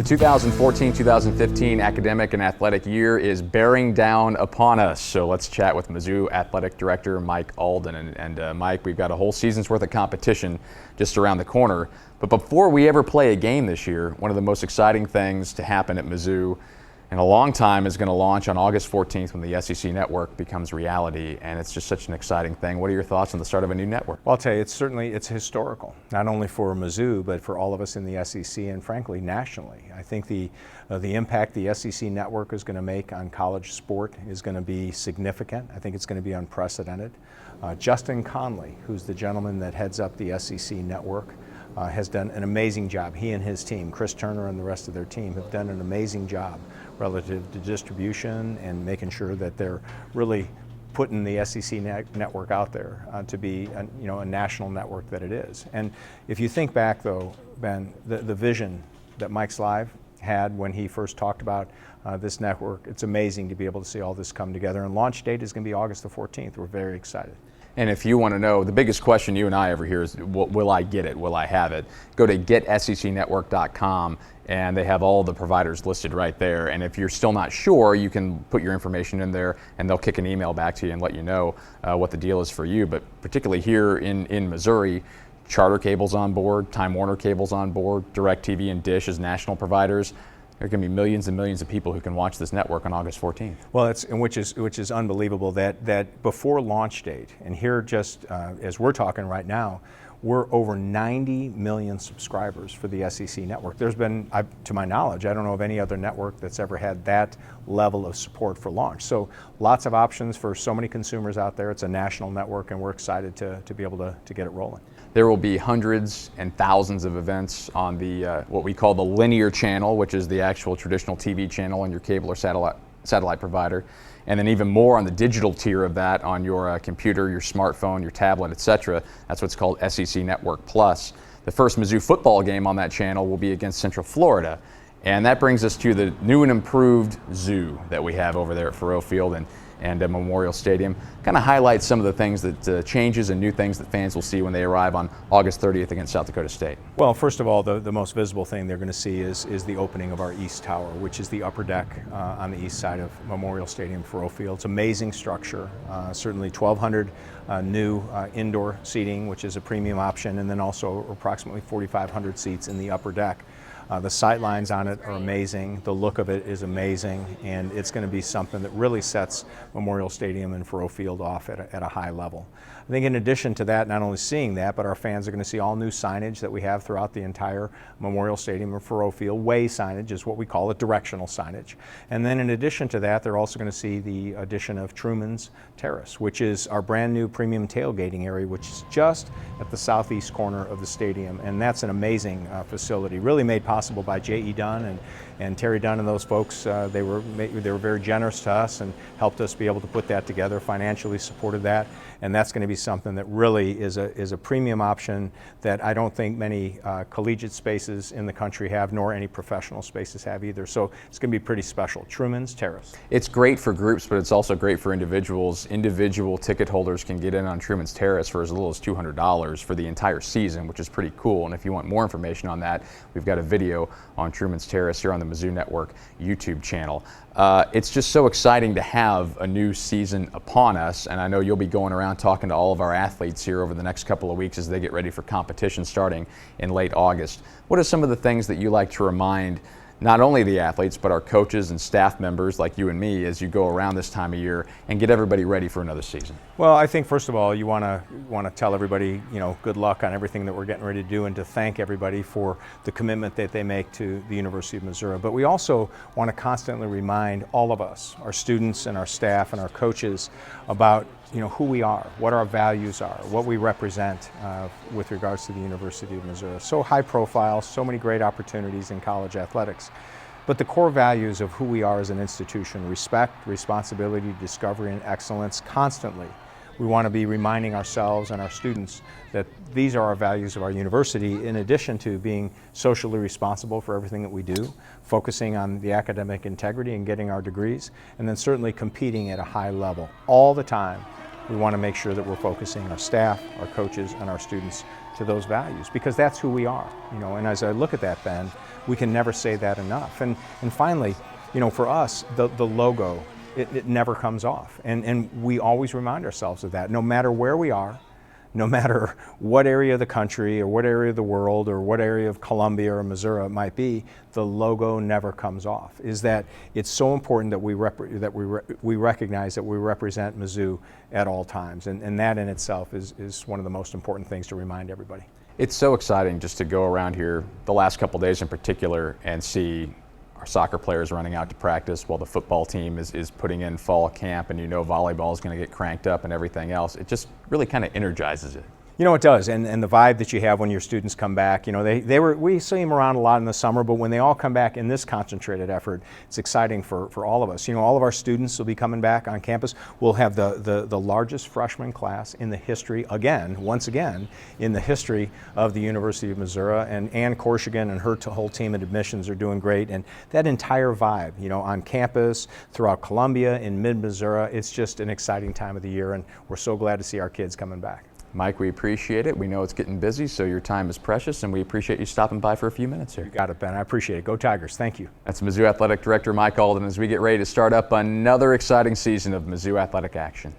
The 2014-2015 academic and athletic year is bearing down upon us. So let's chat with Mizzou Athletic Director Mike Alden. And Mike, we've got a whole season's worth of competition just around the corner. But before we ever play a game this year, one of the most exciting things to happen at Mizzou in a long time is going to launch on August 14th when the SEC network becomes reality, and it's just such an exciting thing. What are your thoughts on the start of a new network? Well, I'll tell you, it's historical, not only for Mizzou, but for all of us in the SEC and frankly nationally. I think the impact the SEC network is going to make on college sport is going to be significant. I think it's going to be unprecedented. Justin Conley, who's the gentleman that heads up the SEC network, has done an amazing job. He and his team, Chris Turner and the rest of their team, have done an amazing job relative to distribution and making sure that they're really putting the SEC network out there to be a national network that it is. And if you think back though, Ben, the vision that Mike's Live had when he first talked about this network, it's amazing to be able to see all this come together. And launch date is going to be August the 14th. We're very excited. And if you want to know, the biggest question you and I ever hear is, will I get it? Will I have it? Go to getsecnetwork.com and they have all the providers listed right there. And if you're still not sure, you can put your information in there and they'll kick an email back to you and let you know what the deal is for you. But particularly here in Missouri, Charter Cable's on board, Time Warner Cable's on board, DirecTV and Dish as national providers. There are going to be millions and millions of people who can watch this network on August 14th. Well, which is unbelievable that before launch date, and here just as we're talking right now, we're over 90 million subscribers for the SEC network. There's been, to my knowledge, I don't know of any other network that's ever had that level of support for launch. So lots of options for so many consumers out there. It's a national network and we're excited to be able to get it rolling. There will be hundreds and thousands of events on the what we call the linear channel, which is the actual traditional TV channel on your cable or satellite provider, and then even more on the digital tier of that on your computer, your smartphone, your tablet, etc. That's what's called SEC Network Plus. The first Mizzou football game on that channel will be against Central Florida, and that brings us to the new and improved zoo that we have over there at Faurot Field and Memorial Stadium. Kind of highlight some of the things that changes and new things that fans will see when they arrive on August 30th against South Dakota State. Well, first of all, the most visible thing they're going to see is the opening of our East Tower, which is the upper deck on the east side of Memorial Stadium, Faurot Field. It's amazing structure, certainly 1,200 new indoor seating, which is a premium option, and then also approximately 4,500 seats in the upper deck. The sight lines on it are amazing, the look of it is amazing, and it's going to be something that really sets Memorial Stadium and Faurot Field off at a high level. I think in addition to that, not only seeing that, but our fans are going to see all new signage that we have throughout the entire Memorial Stadium and Faurot Field. Way signage is what we call it, directional signage. And then in addition to that, they're also going to see the addition of Truman's Terrace, which is our brand new premium tailgating area, which is just at the southeast corner of the stadium. And that's an amazing facility, really made possible by J.E. Dunn and Terry Dunn and those folks. They were very generous to us and helped us be able to put that together, financially supported that, and that's going to be something that really is a premium option that I don't think many collegiate spaces in the country have, nor any professional spaces have either. So it's going to be pretty special. Truman's Terrace. It's great for groups, but it's also great for individuals. Individual ticket holders can get in on Truman's Terrace for as little as $200 for the entire season, which is pretty cool. And if you want more information on that, we've got a video on Truman's Terrace here on the Mizzou Network YouTube channel. It's just so exciting to have a new season upon us, and I know you'll be going around talking to all of our athletes here over the next couple of weeks as they get ready for competition starting in late August. What are some of the things that you like to remind not only the athletes, but our coaches and staff members like you and me as you go around this time of year and get everybody ready for another season? Well, I think first of all, you want to tell everybody, good luck on everything that we're getting ready to do, and to thank everybody for the commitment that they make to the University of Missouri. But we also want to constantly remind all of us, our students and our staff and our coaches, about who we are, what our values are, what we represent with regards to the University of Missouri. So high profile, so many great opportunities in college athletics. But the core values of who we are as an institution: respect, responsibility, discovery, and excellence. Constantly, we want to be reminding ourselves and our students that these are our values of our university, in addition to being socially responsible for everything that we do, focusing on the academic integrity and getting our degrees, and then certainly competing at a high level all the time we want to make sure that we're focusing our staff, our coaches, and our students to those values, because that's who we are. And as I look at that, Ben, we can never say that enough. And finally, for us, the logo, it never comes off. And we always remind ourselves of that, no matter where we are, no matter what area of the country or what area of the world or what area of Columbia or Missouri it might be, the logo never comes off. Is that it's so important that we recognize that we represent Mizzou at all times, and that in itself is one of the most important things to remind everybody. It's so exciting just to go around here the last couple days in particular and see our soccer players running out to practice while the football team is putting in fall camp, and volleyball is going to get cranked up and everything else. It just really kind of energizes it. It does, and the vibe that you have when your students come back, we see them around a lot in the summer, but when they all come back in this concentrated effort, it's exciting for all of us. All of our students will be coming back on campus. We'll have the largest freshman class in the history, once again, in the history of the University of Missouri, and Ann Korshigan and her whole team at admissions are doing great, and that entire vibe, on campus, throughout Columbia, in mid-Missouri, it's just an exciting time of the year, and we're so glad to see our kids coming back. Mike, we appreciate it. We know it's getting busy, so your time is precious, and we appreciate you stopping by for a few minutes here. You got it, Ben. I appreciate it. Go Tigers. Thank you. That's Mizzou Athletic Director Mike Alden as we get ready to start up another exciting season of Mizzou Athletic action.